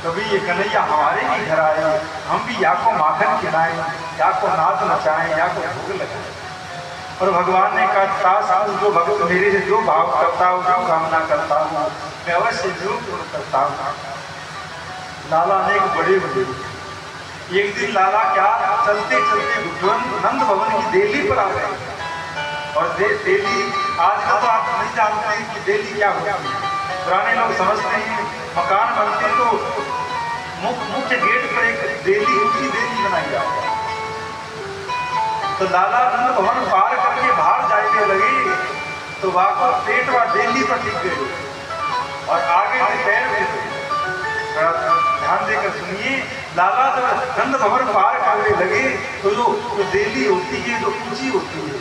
कभी ये कन्हैया हमारे भी घर आए, हम भी या को माखन खिलाएं, या को नाच नचाएं, या को भोग लगाएं। और भगवान ने कहा काश जो भक्त मेरे से जो भाव करता हूँ, जो कामना करता हूँ, मैं अवश्य जरूर पूर्ण करता हूँ। लाला ने एक बड़े बड़े एक दिन लाला क्या चलते चलते नंद भवन की देली पर आ गए। और देली आजकल तो आप नहीं जानते हैं कि देली क्या होती है। पुराने लोग समझते हैं मकान बनते तो मुख्य गेट पर एक देली ऊंची देली बनाई जाती है। तो लाला नंद भवन पार करके बाहर जाने लगे तो वहां पेट व देली पर टिक गए और आगे से पैर गिर। ध्यान देकर सुनिए, लाला जब नंद भवन पार करने लगे तो जो देली होती है जो ऊंची होती है,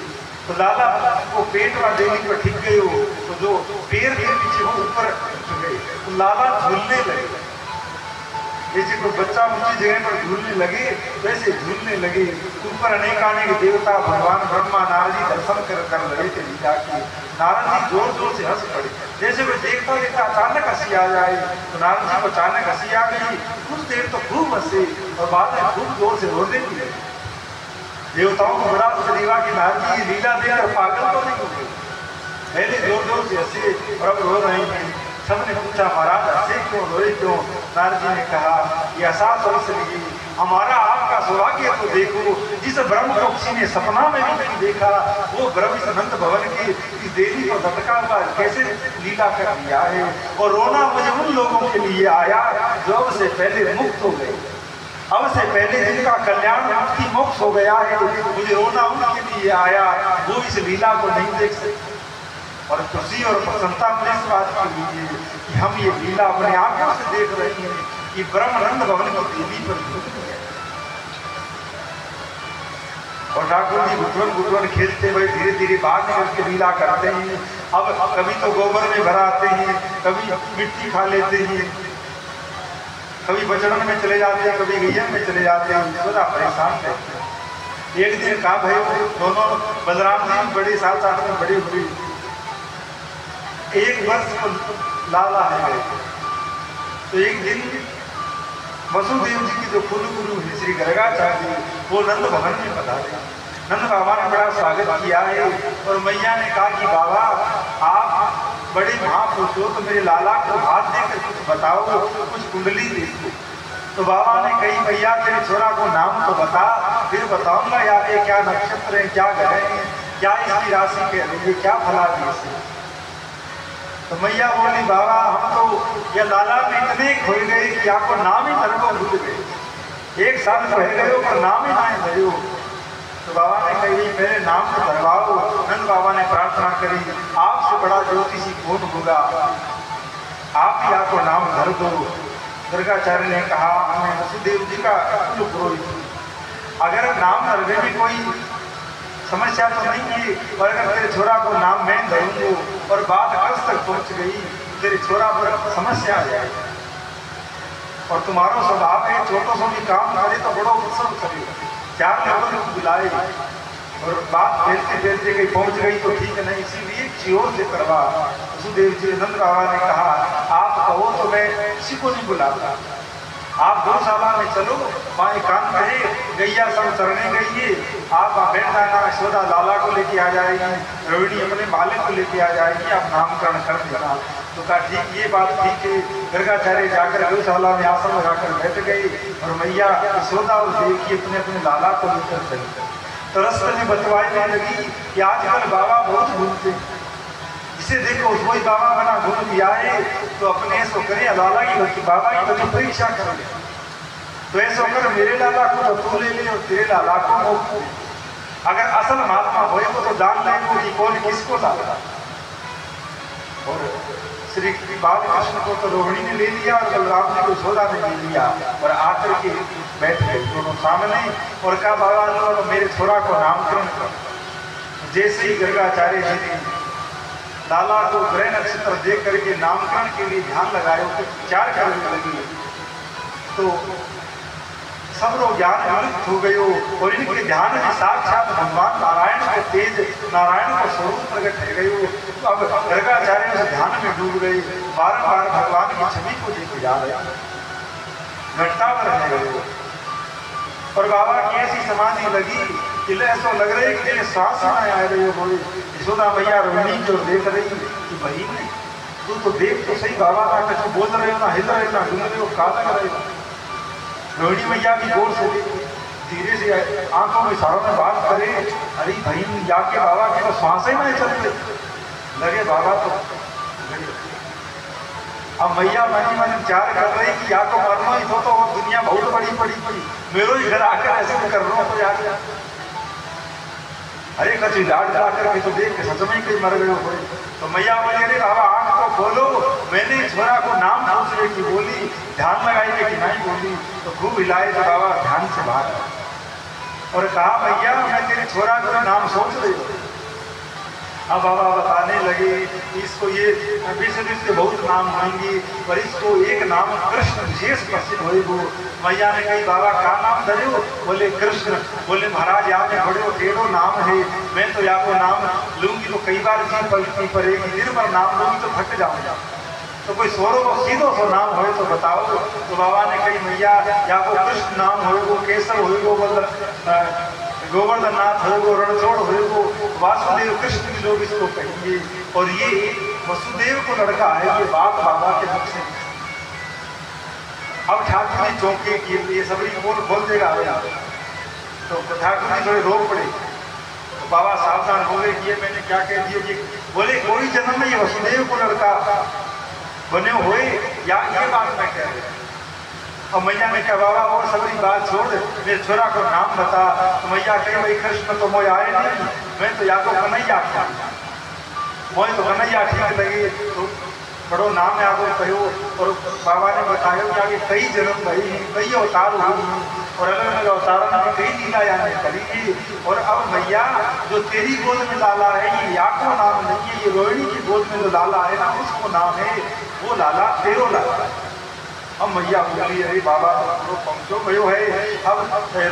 तो लाला वो पेट व देली पर टिक गए हो तो जो पैर के पीछे वो ऊपर उठ गए। तो लाला झूलने लगे, जैसे कोई बच्चा ऊंची जगह पर झूलने लगे वैसे झूलने लगे। ऊपर अनेकानेक देवता भगवान ब्रह्मा नारद जी दर्शन कर रहे थे लीला की। नारद जी जोर जोर से हंस पड़े, जैसे कोई देखता देखता अचानक हंसी आ जाए। तो नारद जी को अचानक हंसी आ गई, कुछ देर तो खूब हंसे और बाद में खूब जोर से रोने लगे। देवताओं को बड़ा दिवा कि नारद जी लीला देखकर पागल तो नहीं हो गए। पहले जोर जोर से हंसे और अब रो रहे हैं। सबने पूछा महाराज हंसे क्यों, रोए क्यों? नारद जी ने कहा ये एहसास हो इसलिए हमारा आपका सौभाग्य तो देखो, जिस ब्रह्म को किसी ने सपना में भी नहीं देखा वो ब्रह्म इस अनंत भवन की इस देवी को लटका हुआ कैसे लीला कर दिया है। और रोना मुझे उन लोगों के लिए आया जो अब से पहले मुक्त हो गए, अब से पहले जिनका कल्याण मुक्ति मोक्ष हो गया है, मुझे रोना उनके लिए आया वो इस लीला को नहीं देख सकते। और खुशी और प्रसन्नता मुझे इस बात की लीजिए कि हम ये लीला अपने आंखों से देख रहे हैं कि ब्रह्मानंद भवन की देवी पर है। और ठाकुर जी गुटवन खेलते हुए धीरे धीरे बाहर निकल के लीला करते हैं। अब कभी तो गोबर में भरा आते हैं, कभी मिट्टी खा लेते हैं, कभी बचड़न में चले जाते हैं, कभी गैया में चले जाते हैं। थोड़ा परेशान रहते हैं। एक दिन कहा भाई दोनों बलराम जी बड़े साथ में बड़े हुए, एक वर्ष को लाला है गए। तो एक दिन वसुदेव जी की जो कुल गुरु है श्री गर्गाचार्य वो नंद भवन में पधारे। नंद बाबा ने बड़ा स्वागत किया है और मैया ने कहा कि बाबा आप बड़े महापुरुष हो तो मेरे लाला को हाथ देकर कुछ बताओ, कुछ कुंडली देखो। तो बाबा ने कही मैया तेरे छोरा को नाम तो बता, फिर बताऊंगा यार ये क्या नक्षत्र है, क्या ग्रह है, क्या इसकी राशि कह रही है, क्या फलादेश है। तो मैया बोली बाबा हम तो या लाला में इतने खो गए कि आपको नाम ही धर्म भूल गए, 1 साल रह गए हो पर नाम ही ना धरे हो। तो बाबा ने कही मेरे नाम को धरवाओ। नंद बाबा ने प्रार्थना करी आपसे बड़ा ज्योतिषी कौन होगा, आप ही आपको नाम धर दो। गर्गाचार्य ने कहा मैं वसुदेव जी का कुल पुरोहित, अगर नाम धरने में कोई समस्या तो नहीं है, और अगर तेरे छोरा को नाम मैं धरूंगा और बात अर्थ तक पहुंच गई तेरे छोरा पर समस्या आ जाए। और तुम्हारा स्वभाव है छोटों से भी काम करे तो बड़ो उत्सव करे, 4 लोगों को बुलाए और बात फैलते फैलते कहीं पहुंच गई तो ठीक है नहीं, इसीलिए चियोर से करवा। वसुदेव जी नंद बाबा ने कहा आप कहो तो मैं किसी को नहीं बुलाता, आप गौशाला में चलो, वहाँ एकांत है, गैया सब चरने गई है, आप बैठ जाना, यशोदा लाला को लेके आ जाएगी, रोहिणी अपने मालिक को लेके आ जाएगी, आप नामकरण कर देना। तो कहा ठीक ये बात ठीक है। गर्गाचार्य जाकर गौशाला में आसन लगाकर बैठ गई और मैया यशोदा और देवकी अपने अपने लाला को लेकर चली। तो रस्त में बतवाने लगी कि आजकल बाबा बहुत घूमते, जिसे देखो वही बाबा बना घूम दिया है, तो अपने ऐसा करें लाला की बाबा की तो परीक्षा कर ले, तो ऐसा कर मेरे लाला को तो तू ले ले और तेरे लाला को मोक्ष। अगर असल महात्मा होए तो जान लेंगे कि कौन किसको लाला। और श्री बालकृष्ण को तो रोहिणी ने ले लिया और बलराम जी को यशोदा ने ले लिया और आकर के बैठ गए दोनों सामने और कहा बाबा तो मेरे छोरा को नामकरण कर। जैसे ही गर्गाचार्य जी ने लाला को ग्रह नक्षत्र देख करके नामकरण के लिए ध्यान लगाए, उसे विचार करने लगी तो सब लोग ज्ञान विलुप्त हो गए और इनके ध्यान में साक्षात भगवान नारायण के तेज, नारायण का स्वरूप प्रकट हो गए। तो अब गर्गाचार्य उस ध्यान में डूब गए, बार बार भगवान की छवि को देखे जा रहे। घंटा पर रह गए। और बाबा की ऐसी समाधि लगी कि ऐसा लग रहा है कि जैसे सांस में आ रही हो। यशोदा मैया रोहिणी जो देख रही कि भाई तू तो देख तो सही, बाबा ना कुछ बोल रहे हो, ना हिल रहे हो, ना डूल रहे हो, का लग रहे हो। रोहिणी मैया भी गौर से धीरे से आंखों में इशारों में बात करे, अरे भाई जाके बाबा के तो सांस ही नहीं चल रही। लगे बाबा तो अब मैया मनी मन विचार कर रही कि या तो मरना ही तो दुनिया बहुत बड़ी पड़ी मेरो ही घर आकर ऐसे कर रहा हूँ तो यार अरे कच्ची लाड ला करके तो देख के सच में कहीं मर गए हो। तो मैया बोली अरे बाबा आंख तो खोलो। मैंने छोरा को नाम पूछने की बोली, ध्यान लगाई कि नहीं बोली, तो खूब हिलाए तो बाबा ध्यान से बाहर और कहा मैया मैं तेरे छोरा को नाम सोच रही हूँ। अब बाबा बताने लगे इसको ये विश्व के बहुत नाम होंगे पर इसको एक नाम कृष्ण विशेष प्रसिद्ध होए। वो मैया ने कही बाबा का नाम धरे हो? बोले कृष्ण। बोले महाराज यहाँ पे बड़े टेढ़ो नाम है, मैं तो यहाँ को नाम लूंगी तो कई बार जी पलटनी पड़ेगी, दिन भर नाम लूंगी तो थक जाऊंगा, तो कोई सोरो को सीधो सो नाम हो तो बताओ। तो बाबा ने कही मैया या को कृष्ण नाम हो, वो केसर हो, वो गोवर्धन नाथ हो, वो रणछोड़ हो, वो वासुदेव कृष्ण भी लोग इसको कहेंगे। और ये वसुदेव को लड़का है, ये बात बाबा के मुख से। अब ठाकुर जी चौंके कि ये सबरी बोल देगा तो ठाकुर जी थोड़े रो पड़े। तो बाबा सावधान हो गए कि ये मैंने क्या कह दिया जी। बोले कोई जन्म में ये वसुदेव को लड़का बने हुए या ये बात मैं कह रही। और मैया ने कहा बाबा और सबरी बात छोड़, मेरे छोरा को नाम बता। तो मैया कहे भाई कृष्ण तो मोए आए नहीं, मैं तो या तो कन्हैया था, मोए तो कन्हैया ठीक लगे तो बड़ो नाम है आपको कहो। और बाबा ने बताया कि आगे कई जन्म भई, कई अवतार हुई और अलग अलग अवतारों में कई लीला यानी करी। और अब मैया जो तेरी गोद में लाला है ये याको नाम नहीं है, ये रोहिणी की गोद में जो लाला है ना उसको नाम है, वो लाला तेरो लाला। अब मैया बोली अरे बाबा तो पहुँचो भयो है। अब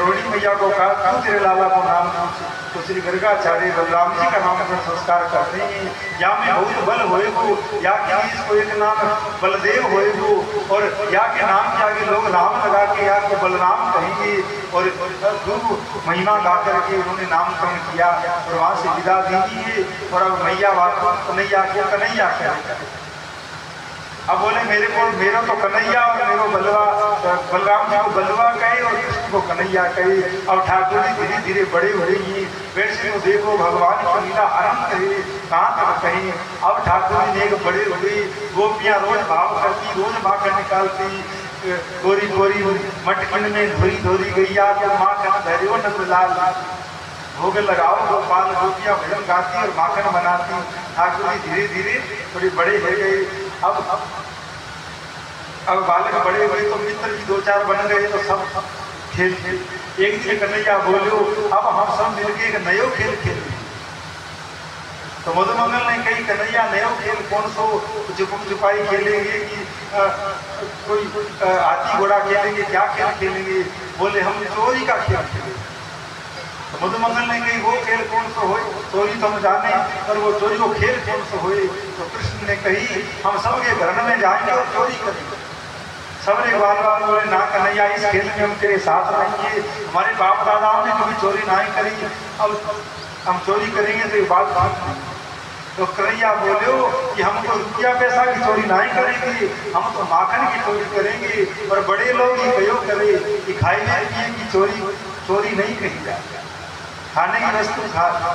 रोहिणी मैया को कहा क्यों तेरे लाला को नाम पूछ। तो श्री गर्गाचार्य बलराम जी का नामकरण संस्कार करते हैं। या में बहुत बल होए वो, या कि इसको एक नाम बलदेव होए वो, और या के नाम के आगे लोग राम लगा के या को बलराम कहेंगे। और गुरु महिमा गा करके उन्होंने नामकरण किया और वहाँ से विदा दी। और अब मैया बात कन्हैया के कन्हैया कहे। अब बोले मेरा तो कन्हैया और मेरे बलवा बलराम जी को बलवा कहे और कृष्ण को कन्हैया कहे। अब ठाकुर जी धीरे धीरे बड़े हो रही वैसे तो देखो भगवान को लीला आरंभ कहे कहाँ तक कहें। अब ठाकुर जी ने बड़े हो गई, गोपियाँ रोज भाव करती, रोज माखन निकालती, गोरी गोरी मटकिन में धोरी धोरी गैया तो माखन धरियो न लाल। भोग लगाओ गोपाल गोपियाँ भजन गाती और माखन बनाती। ठाकुर जी धीरे धीरे थोड़ी बड़े हो गए। अब बालक बड़े हुए तो मित्र भी दो चार बन गए तो सब खेल एक से कन्हैया बोलो अब हम सब मिलके एक नयो खेल खेल। तो मधुमंगल ने कही कन्हैया नयो खेल कौन सो, छुपम छुपाई खेलेंगे कि कोई हाथी घोड़ा खेलेंगे, क्या खेल खेलेंगे। बोले हम चोरी का खेल खेलेंगे। तो मधुमंगल ने कही वो खेल कौन सा हो, चोरी तो हम जाने पर वो चोरी वो खेल कौन सा होए। तो कृष्ण ने कही हम सबके घर में जाएंगे और चोरी करेंगे। सबने बाल बाल बोले ना कन्हैया इस खेल में हम तेरे साथ रहेंगे, हमारे बाप दादाओं ने कभी चोरी नहीं करी, अब हम चोरी करेंगे तो ये बात नहीं। तो कन्हैया बोले कि हमको रुपया पैसा की चोरी नहीं करेंगे, हम तो माखन की चोरी करेंगे। और बड़े लोग ये कहो करे कि खाई में रुपये की चोरी नहीं कही जाए, खाने की वस्तु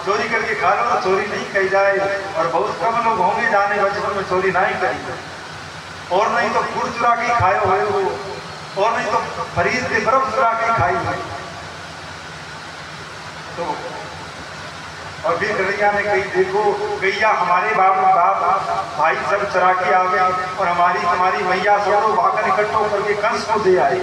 चोरी करके खा लो तो चोरी नहीं कही जाए। और बहुत कम लोग होंगे जाने बचपन में चोरी नहीं करी, और नहीं तो गुड़ चुरा के खाए हुए हो, और नहीं तो फरीद के बर्फ चुरा के खाई हुई। तो और फिर कन्हैया ने कही देखो गैया हमारे बाप भाई सब चरा के आ गए और हमारी तुम्हारी मैया सोड़ो भाकर इकट्ठो करके कंस को दे आए।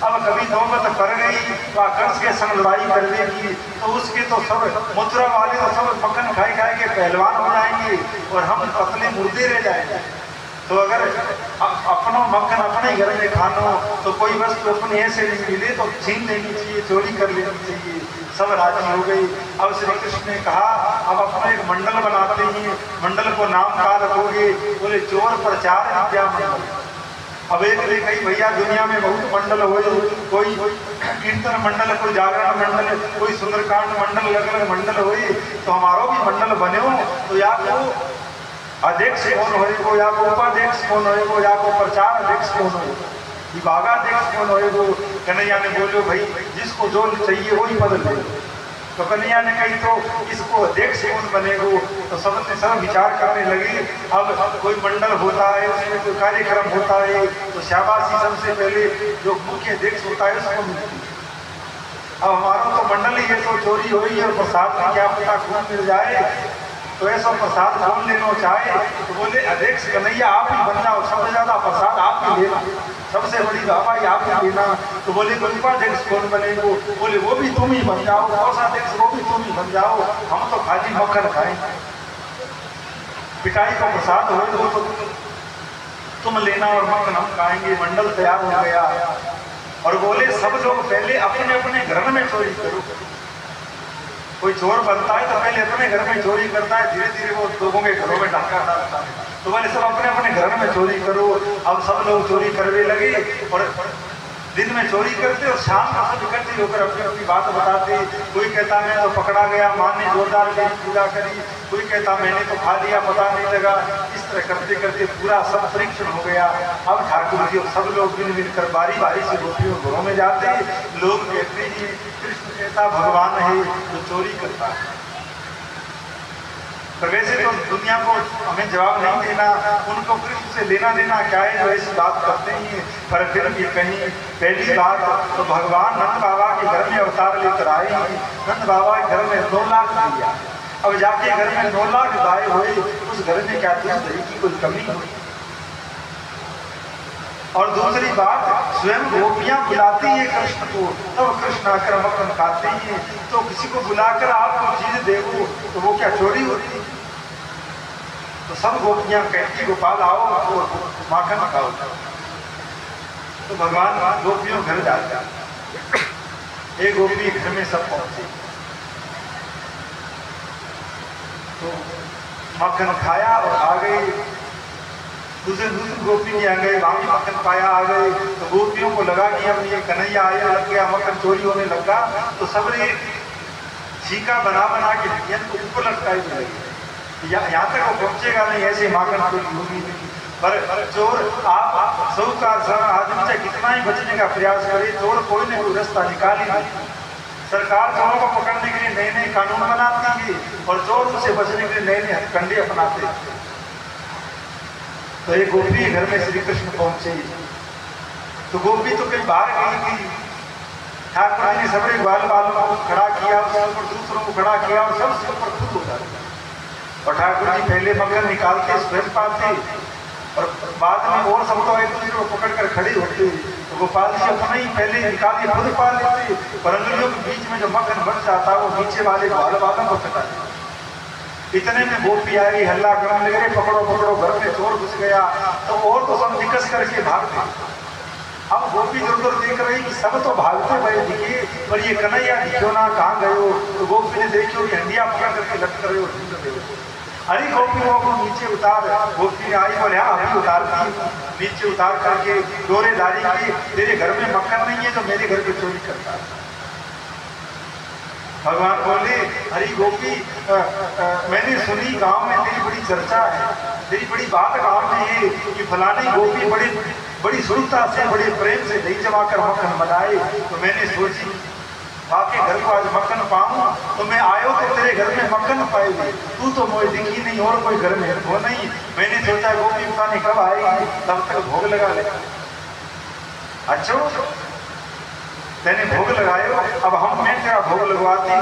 अब कभी नौबत कर गई वह कंस के संग लड़ाई कर देगी तो उसके तो सब मथुरा वाले तो सब मक्खन खाए खाए के पहलवान हो जाएंगे और हम पतले मुर्दे रह जाएंगे। तो अगर अपना मक्खन अपने घर में खाना तो कोई वस्तु अपने ऐसे नहीं मिले तो छीन लेनी चाहिए, चोरी कर लेनी चाहिए। सब राजी हो गई। अब श्री कृष्ण ने कहा अब अपना एक मंडल बनाते हैं, मंडल को नाम क्या रखोगे। बोले चोर प्रचार विद्या मंडल। अब एक ने कही भैया दुनिया में बहुत मंडल हो, कोई कीर्तन मंडल, कोई जागरण मंडल, कोई सुंदरकांड मंडल, अलग अलग मंडल हो, तो हमारो भी मंडल बने हो, तो या को अध्यक्ष कौन हो, या को उपाध्यक्ष कौन हो, या को प्रचार अध्यक्ष कौन हो, विभागाध्यक्ष कौन हो। कन्हैया ने बोलो भाई जिसको जो चाहिए वही पद ले। तो कन्हैया ने कही तो इसको अध्यक्ष कौन बनेगो, तो सब विचार करने लगे। अब कोई मंडल होता है, उसमें कोई कार्यक्रम होता है, तो शाबाशी सबसे पहले जो मुख्य अध्यक्ष होता है उसको मिलती है। अब हमारा तो मंडल ही है, तो चोरी हो रही है और प्रसाद की क्या पता खून मिल जाए, तो ऐसा प्रसाद कौन लेना चाहे, तो बोले अध्यक्ष कन्हैया आप ही बन जाओ, सबसे ज्यादा प्रसाद आप ही लेना, सबसे बड़ी दवाई आप ही लेना। तो बोले उपाध्यक्ष कौन बनेगो, बोले वो भी तुम ही बन जाओ, कोषाध्यक्ष वो भी तुम ही बन जाओ, हम तो खाली मक्खन खाएंगे, पिटाई का प्रसाद हो तो तुम लेना और मक्खन हम खाएंगे। मंडल तैयार हो गया और बोले सब लोग पहले अपने अपने घर में चोरी करो। कोई चोर बनता है तो पहले अपने घर में चोरी करता है, धीरे धीरे वो लोगों के घरों में डाका डालता है। तो बोले सब अपने अपने घर में चोरी करो। अब सब लोग चोरी करने लगे और दिन में चोरी करते और शाम को सब इकट्ठे होकर अपनी अपनी बात बताते। कोई कहता मैं तो पकड़ा गया, माँ ने जोरदार मेरी पूजा करी, कोई कहता मैंने तो खा लिया पता नहीं लगा। इस तरह करते करते पूरा सब परीक्षण हो गया। अब ठाकुर जी और सब लोग मिल मिलकर बारी बारी से गोपियों घरों में जाते। लोग कहते हैं कृष्ण कहता भगवान है जो चोरी करता है। तो वैसे तो दुनिया को हमें जवाब नहीं देना, उनको कृष्ण से लेना देना क्या है जो ऐसी बात करते ही। पर फिर भी कहीं पहली बात तो भगवान नंद बाबा के घर में अवतार लेकर आए। नंद बाबा के घर में 9 लाख दिया। अब जाके घर में 9 लाख गाय हुए, उस घर में क्या दूध दही की कोई कमी हुई। और दूसरी बात स्वयं गोपियां बुलाती है कृष्ण को, तब कृष्ण आकर मक्खन खाते हैं। तो किसी को बुलाकर आपको चीज देवो तो वो क्या चोरी होती। तो सब गोपियां कहती गोपाल आओ तो माखन खाओ। तो भगवान गोपियों घर जाते। एक गोपी घर में सब पहुंचे तो मक्खन खाया और आ गए। दूसरी गोपी के आ गए, वहां भी मक्खन पाया आ गए। तो गोपियों को लगा कि अब ये कन्हैया आया लग गया, मक्खन चोरी होने लगा। तो सब ने छीका बना बना के को ऊपर लटकाई लगे। यहाँ तक वो पहुंचेगा नहीं, ऐसे माखन चोरी होगी नहीं। पर चोर आप साहूकार आदमी से कितना ही बचने का प्रयास करे, चोर कोई न कोई रास्ता निकाल ही नहीं। सरकार चोरों को पकड़ने के लिए नए नए कानून बनाती है और चोर उनसे बचने के लिए नए नए हथकंडे अपनाते हैं। तो एक गोपी घर में श्री कृष्ण पहुंचे। तो गोपी तो कहीं बाहर गई थी। ठाकुर जी ने सबरे ग्वाल वालों को खड़ा किया, उसके ऊपर दूसरों को खड़ा किया और सबसे ऊपर खुद हो जाते। और ठाकुर जी पहले मक्खन निकालते स्वयं पाते और बाद में और सब तो एक दूसरे को पकड़ कर खड़े होते। तो गोपाल जी अपना ही पहले निकाल के खुद पा लेते, पर अंगुलियों के बीच में जो मक्खन बच जाता वो नीचे वाले ग्वाल वालों को चटा देते। इतने में गोपी आई, हल्ला करने लगे पकड़ो पकड़ो, घर में चोर घुस गया। तो और तो सब निकस करके भागते। अब गोपी इधर उधर देख रही कि सब तो भागते हुए दिखे, पर ये कन्हैया दिखो ना, कहाँ गए हो। तो गोपी ने देखो कि हंडिया पकड़ करके लटक रहे हो, ढूंढ रहे हो। अरे गोपियों को नीचे उतार। गोपी ने आई बोले हाँ अभी उतारती। नीचे उतार करके डोरेदारी की, तेरे घर में मक्खन नहीं है तो मेरे घर पे चोरी करता है। भगवान बोले हरी गोपी मैंने सुनी गांव में तेरी बड़ी चर्चा है, तेरी बड़ी बात गांव में है कि फलानी गोपी बड़ी शुद्धता से बड़े प्रेम से दही जमाकर मक्खन बनाए। तो मैंने सोची आपके घर को आज मक्खन पाऊं, तो मैं आयो तो तेरे घर में मक्खन पाएगी। तू तो मुझे दिखी नहीं और कोई घर में हो नहीं। मैंने सोचा गोपी पता नहीं कब आएगी, तब तक भोग लगा ले। अच्छा मैंने भोग लगायो, अब मैं तेरा भोग लगवाती हूँ,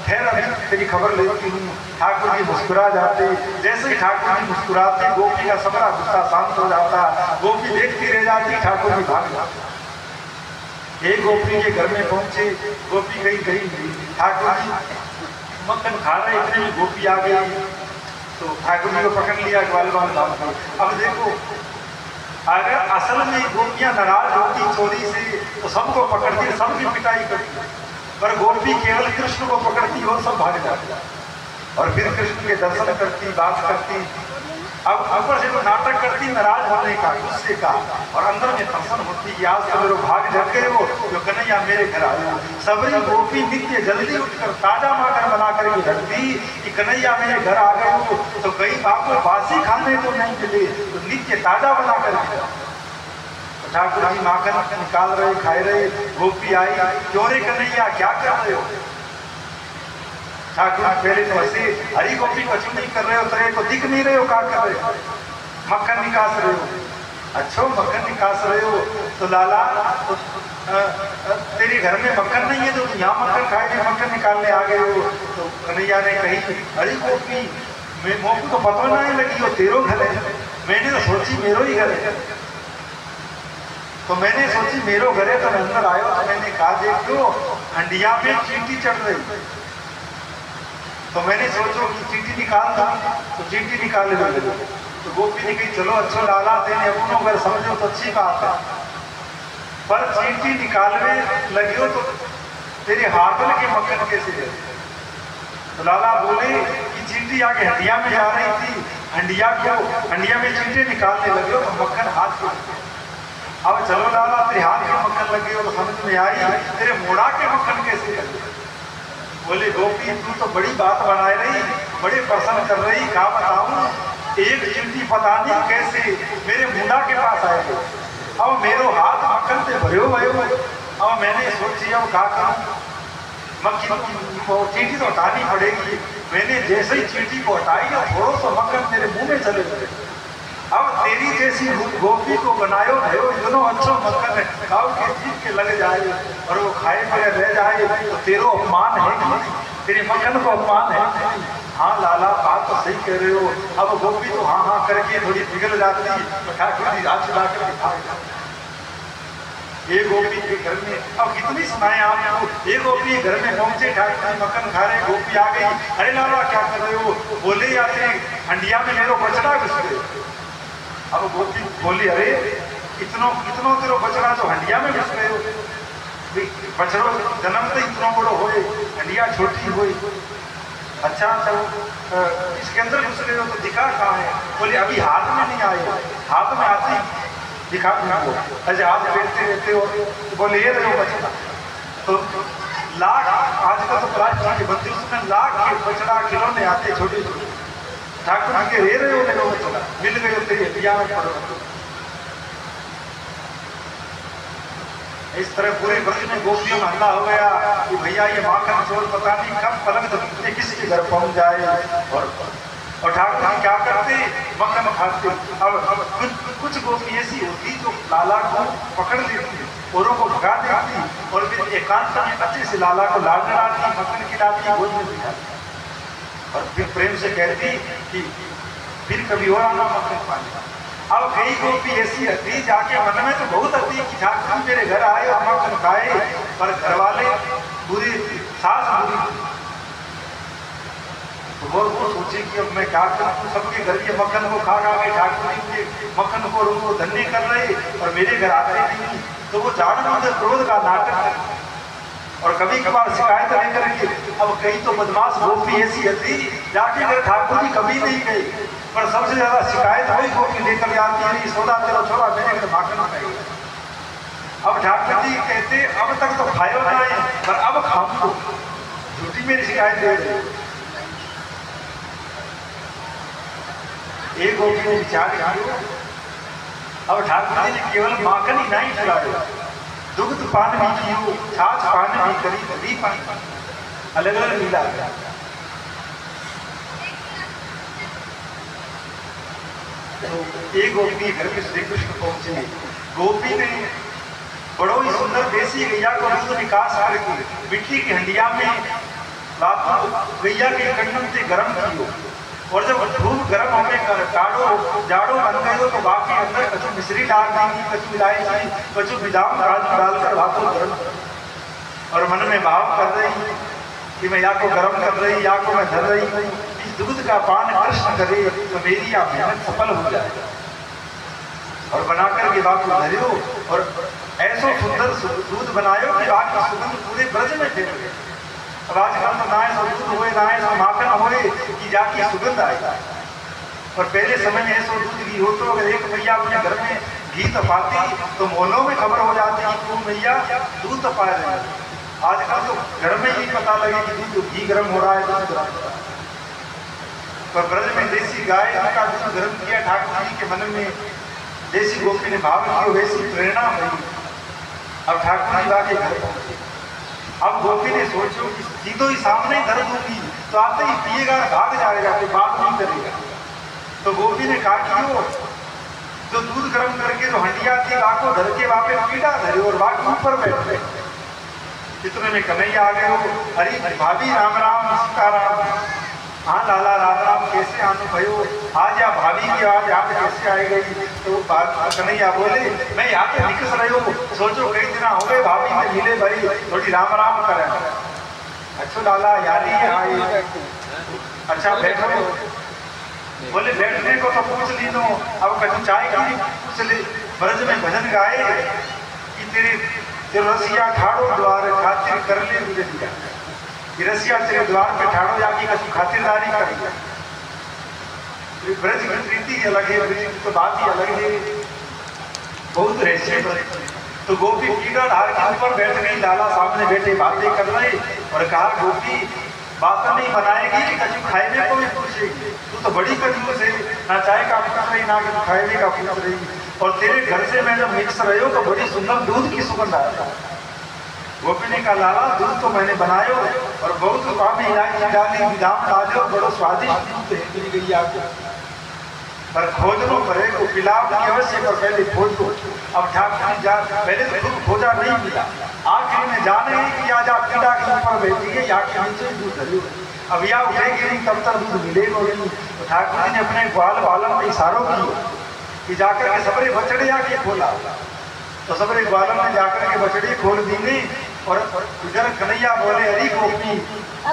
ठहरा तेरी खबर लेती हूँ। ठाकुर जी मुस्कुरा जाते। जैसे ही ठाकुर जी मुस्कुराते गोपी का सबरा गुस्सा शांत हो जाता। गोपी देखती रह जाती, ठाकुर जी भाग जाते। एक गोपी के घर में पहुंचे, गोपी गई ठाकुर जी मक्खन खा रहे, इतने में गोपी आ गई। तो ठाकुर जी को पकड़ लिया ग्वाल बाल बाल। अब देखो अगर असल में गोपियां नाराज होती चोरी से तो सबको पकड़ती, सबकी पिटाई करती। पर गोपी केवल कृष्ण को पकड़ती और सब भाग जाते और फिर कृष्ण के दर्शन करती, बात करती। अब ऊपर से तो नाटक करती नाराज होने का, गुस्से का, और अंदर में प्रसन्न होती कि आज तो मेरे भाग जग गए हो जो कन्हैया मेरे घर आए। सबरी गोपी नित्य जल्दी उठकर ताजा माखन बना करके रखती कि कन्हैया मेरे घर आ गए हो, तो कहीं आपको बासी खाने को नहीं मिले, तो नित्य ताजा बना करके। ठाकुर जी माखन निकाल रहे, खाए रहे, गोपी आई, क्यों रे कन्हैया क्या कर रहे हो? ठाकुर पहले तो ऐसे हरी गोपी को नहीं कर रहे हो, तेरे को दिख नहीं रहे हो, क्या कर रहे हो? मक्खन निकास रहे हो। अच्छा मक्खन निकास रहे हो तो लाला तो, तेरे घर में मक्खन नहीं है, तो यहाँ मक्खन खाएंगे, मक्खन निकालने आ गए हो। तो कन्हैया ने कही हरी गोपी मोको तो पता नहीं लगी हो तेरो घर है। मैंने तो सोची मेरो ही घर है, तो मैंने सोची मेरो घर है, तो अंदर आयो तो मैंने कहा देखो हंडिया में चींटी चढ़ रही, तो मैंने सोचो कि चींटी निकाल था, तो चींटी निकालने लगे। तो गोपी ने कही चलो अच्छा लाला तेने अपनों घर समझो तो अच्छी बात है, पर चींटी निकालने लगे हो तो तेरे हाथ लगे मक्खन कैसे है? तो लाला बोले कि चींटी आगे हंडिया में जा रही थी, हंडिया क्यों हंडिया में चींटी निकालने लगे हो तो मक्खन हाथ के। अब चलो लाला तेरे हाथ के मक्खन लगे हो तो समझ में आई, तेरे मोड़ा के मक्खन कैसे लगे? बोले गोपी तू तो बड़ी बात बनाए रही, बड़े प्रसन्न कर रही, क्या बताऊं एक चींटी पता नहीं कैसे मेरे मुंडा के पास आए थे। अब मेरो हाथ मक्खन से भरे हुए। अब मैंने सोची अब क्या करूं, मक्खी को चींटी तो हटानी पड़ेगी। मैंने जैसे ही चींटी को हटाई और थोड़ा सा मक्खन मेरे मुंह में चले गए। अब तेरी जैसी गोपी को बनायो भयो इतनो अच्छा मक्खन खाओ के जीत के लग जाए और वो खाए मेरे रह जाए, तो तेरो अपमान है कि तेरे मक्खन को अपमान है? हाँ लाला बात तो सही कह रहे हो। अब गोपी तो हाँ हाँ करके थोड़ी पिघल जाती, तो ठाकुर जी राज ला कर दिखाएगा। एक गोपी के घर में अब कितनी सुनाए आपको, एक गोपी घर में पहुंचे, ठाकुर जी मक्खन खा रहे, गोपी आ गई, अरे लाला क्या कर रहे हो? बोले या तेरे हंडिया में मेरो बछड़ा घुस गए। अब गोपी बोली अरे इतनो तेरो बछड़ा जो हंडिया में घुस गए हो, बछड़ो जन्म तो इतना बड़ो होए, हंडिया छोटी हुई। अच्छा इसके अंदर घुस गए हो तो दिखा कहाँ है? बोले अभी हाथ में नहीं आए, हाथ में आते ही दिखा को। अच्छा हाथ बैठते रहते हो, तो बोले ये रहे बछड़ा। तो लाख आजकल तो प्लास्टिक की बनती, उसमें लाख के बछड़ा खिलौने आते छोटे छोटे, ठाकुर जी के रहे हो मेरे बछड़ा मिल गए तेरी हड्डियां में पड़ो। इस तरह पूरे ब्रज में गोपियों में हल्ला हो गया कि भैया ये माखन चोर पता नहीं कब पलक दबते किसके घर पहुंच जाए। और ठाकुर जी क्या करते, मक्खन खाते। अब कुछ गोपी ऐसी होती जो लाला को पकड़ लेती, औरों को भगा देती, और फिर एकांत में अच्छे से लाला को लाड लड़ाती, मक्खन खिलाती, गोद में बिठाती, और फिर प्रेम से कहती कि फिर कभी और आना मक्खन पानी। अब कई गोपी ऐसी हती जाके मन में तो बहुत हती कि ठाकुर जी मेरे घर आए और मक्खन खाए, पर घर वाले बुरी सास बुरी, तो वो सोचे कि अब मैं क्या करूं, सबके घर के मक्खन को खा के ठाकुर जी के मक्खन को उनको धन्य कर रहे और मेरे घर आते नहीं, तो वो जानबूझ क्रोध का नाटक और कभी कभार शिकायत लेकर के। अब कई तो बदमाश गोपी ऐसी हती जाके घर ठाकुर जी कभी नहीं गई, पर सबसे ज्यादा शिकायत वही गोपी लेकर जाती है, सौदा तेरा छोड़ा मेरे घर माखन खाई। अब ठाकुर जी कहते अब तक तो खायो ना है, पर अब खाऊंगा, झूठी मेरी शिकायत दे रही। एक गोपी ने विचार किया, अब ठाकुर जी ने केवल माखन ही नहीं खिलाया, दुग्ध पान भी कियो, छाछ पान भी करी, दही पान अलग अलग मिला। तो एक गोपी घर में श्री कृष्ण पहुंचे, गोपी ने बड़ो ही सुंदर देसी गैया को दूध विकास करके मिट्टी की हंडिया में गैया के कंडम से गर्म कियो, और जब खूब गर्म होने का जाड़ो बन गए हो तो बाकी अंदर कछु मिश्री डाल देंगी, कछु इलायची, कछु बादाम काजू डालकर भाप को गर्म, और मन में भाव कर रही कि मैं या को गर्म कर रही, या को मैं धर रही हूँ, इस दूध का पान कृष्ण करे तो मेरी या मेहनत सफल हो जाए। और बनाकर के बाप को धरियो और ऐसा सुंदर दूध बनायो कि बाकी सुगंध पूरे ब्रज में फैल गए। अब आजकल तो ना ऐसा दूध हुए ना ऐसा माखन हुए कि जाके सुगंध आएगा। और पहले समय में ऐसा दूध घी हो तो अगर एक मैया अपने घर में घी तपाती तो मोहल्लों में खबर हो जाती कि वो मैया दूध तपा रहे हैं। आजकल तो घर में ही पता लगे कि दूध घी गर्म हो रहा है, दूध गर्म हो रहा है। पर ब्रज में देसी गाय का दूध गर्म किया, ठाकुर जी के मन में देसी गोपी ने भाव किया, वैसी प्रेरणा हुई। अब ठाकुर जी के घर पहुंचे। अब गोपी ने सोचो कि सीधो ही सामने धर दूंगी तो आते ही पिएगा, भाग जाएगा, कोई बात नहीं करेगा। तो गोपी ने कहा कि जो दूध गर्म करके जो हंडिया थी वाको धर के वापे पीड़ा धरे और वाक ऊपर बैठे। इतने में कन्हैया आ गए। अरे भाभी राम राम सीताराम। हाँ लाला राम राम, कैसे आनु भयो? आज या भाभी की आवाज यहाँ पे कैसे आई गई? तो कन्हैया बोले मैं यहाँ पे निकस रही हूँ, सोचो कई दिन हो गए भाभी से मिले भाई, थोड़ी राम राम करें। अच्छा लाला यार ही आई, अच्छा बैठो। बोले बैठने को तो पूछ ली लो, अब कभी चाय की पूछ ले। ब्रज में भजन गाए कि तेरे रसिया ठाड़ो द्वार खातिर कर ले दिया, रसिया तेरे द्वार पे ठाड़ो जाके कभी खातिरदारी कर लिया। ब्रज की प्रीति अलग है, ब्रज की तो बात ही अलग है, बहुत रहस्य। तो गोपी पीड़ा ढार के ऊपर बैठ गई, लाला सामने बैठे बातें कर रहे और कहा गोपी बात नहीं बनाएगी, कछु खाएने को भी पूछेगी। तू तो बड़ी कंजूस है, ना चाय का पूछ रही ना कछु खाएने का पूछ रही। और तेरे घर से मैं जब मिक्स रही हो तो बड़ी सुंदर दूध की सुगंध आया। गोपी ने कहा लाला दूध तो मैंने बनायो और बहुत रूपा में इलायची डाली, विधान डाले और बड़ो स्वादिष्ट दूध है मिली गई आपको। पर खोजनो पड़ेगा, पिलाव की अवश्य पर पहले खोजो। अब ठाकुर जा पहले तो खुद खोजा नहीं मिला, आखिर में जाने कि आज आप पीड़ा के ऊपर बैठी है, या के नीचे दूध धरी। अब या उठेगी नहीं तब तक दूध मिलेगा नहीं। तो ठाकुर जी ने अपने ग्वाल बालन में इशारों की कि जाकर के सबरे बछड़े आके खोला। तो सबरे ग्वालन में जाकर के बछड़ी खोल दी और इधर कन्हैया बोले अरे गोपी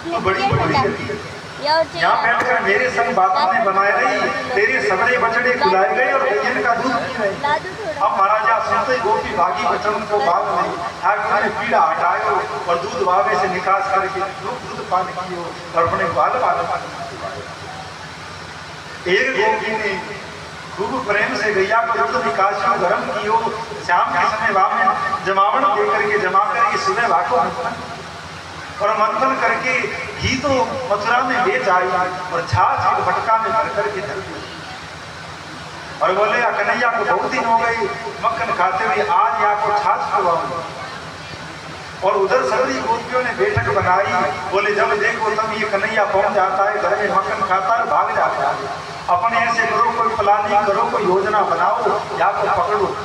तो बड़ी बड़ी यहाँ बैठकर मेरे संग बातों में बनाए रही, तेरे सबरे बछड़े खुलाए गए और गैयन का दूध पी रही। अब महाराजा सुनते गोपी भागी बचन को भाग नहीं। ठाकुर ने पीड़ा हटायो और दूध वावे से निकास करके दूध पान कियो और अपने ग्वाल बालन। एक गोपी ने खूब प्रेम से गैया को दूध निकास गर्म कियो। शाम के समय वावे जमावण देकर के जमा करके सुबह वाको और मंथन करके घी तो मथुरा में ले जाई और छाछ एक भटका में भर करके धर दी। और बोले कन्हैया को बहुत दिन हो गई मक्खन खाते हुए, आज यहाँ को छाछ खुआऊंगा। और उधर सभी गोपियों ने बैठक बनाई। बोले जब देखो तब ये कन्हैया पहुंच जाता है, घर में मक्खन खाता है, भाग जाता है। अपने ऐसे करो, कोई प्लानिंग करो, कोई योजना बनाओ, या को पकड़ो।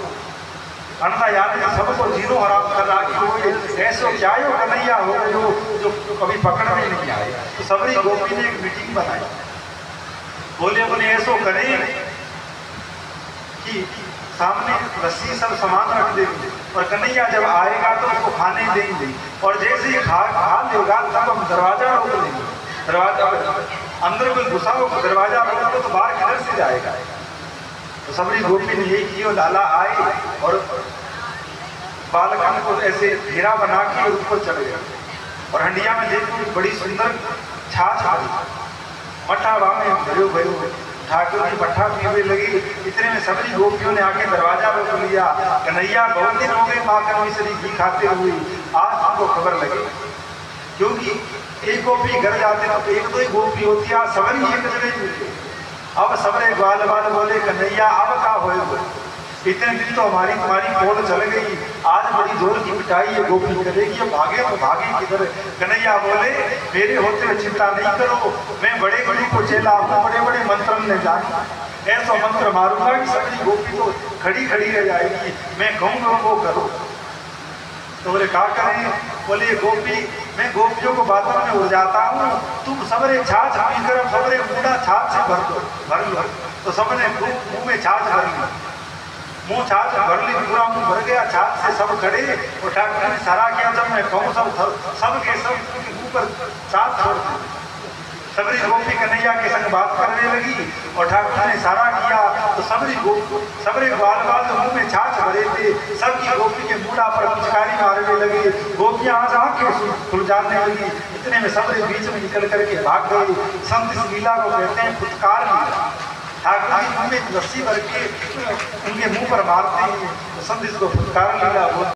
अन्ना याद सबको जीरो हराम कर रहा कि ऐसे क्या हो कन्हैया हो जो कभी पकड़ में नहीं आए। तो सबरी गोपी ने एक मीटिंग बनाई। बोले बोले ऐसो करें कि सामने रस्सी सब सामान रख देंगे और कन्हैया जब आएगा तो उसको खाने देंगे और जैसे ही खा लेगा तब हम दरवाजा रोक देंगे। दरवाजा अंदर कोई घुसा हो, दरवाजा रोक दो तो बाहर किधर से जाएगा। तो सबरी गोपी ने यही किया। लाला आए और बालकन को ऐसे घेरा बना के ऊपर चढ़ गया और हंडिया में देखो बड़ी सुंदर छाछ आई। मठा वामे भरो भयो, ठाकुर जी मठा पीने लगी। इतने में सबरी गोपियों ने आके दरवाजा रोक लिया। कन्हैया बहुत दिन हो गए माँ कन्हैया घी खाते हुए, आज हमको खबर लगी। क्योंकि एक गोपी घर जाते ना तो एक दो ही गोपी होती है, सबरी एक जगह मिलती। अब सबरे ग्वाल बाल बोले कन्हैया अब का हो, इतने दिन तो हमारी तुम्हारी पोल चल गई, आज बड़ी जोर की पिटाई ये गोपी करेगी, अब भागे तो भागे किधर। कन्हैया बोले मेरे होते हुए चिंता नहीं करो, मैं बड़े गुरु को चेला हूँ, बड़े बड़े मंत्र ने जाना, ऐसा मंत्र मारूंगा कि सबरी गोपी तो खड़ी खड़ी रह जाएगी, मैं कहूँगा वो करो। तो बोले क्या करें? बोले गोपी मैं गोपियों को बातों में उड़ जाता हूँ, तुम सबरे छाछ पीकर सबरे मुंडा छाछ से भर लो। तो सबने मुंह में छाछ भर ली, मुंह छाछ भर ली, पूरा मुंह भर गया छाछ से। सब खड़े और ठाकुर ने सारा किया, जब मैं कहूँ सब के मुंह पर छाछ छोड़ दी। सबरी गोपी कन्हैया के संग बात करने लगी और ठाकुर ने सारा किया। तो सबरे ग्वाल बाल मुंह में छाछ भरे थे, सबकी गोपी के मुंडा पर पिचकारी मारने लगी। गोपियां आंखें सुलझाने लगी। इतने में सबरे बीच में निकल करके भाग गई। संत इस लीला को कहते हैं फुटकार लीला। ठाकुर जी मुंह में लस्सी भर के उनके मुंह पर मारते हैं तो संत इसको फुटकार लीला बोलते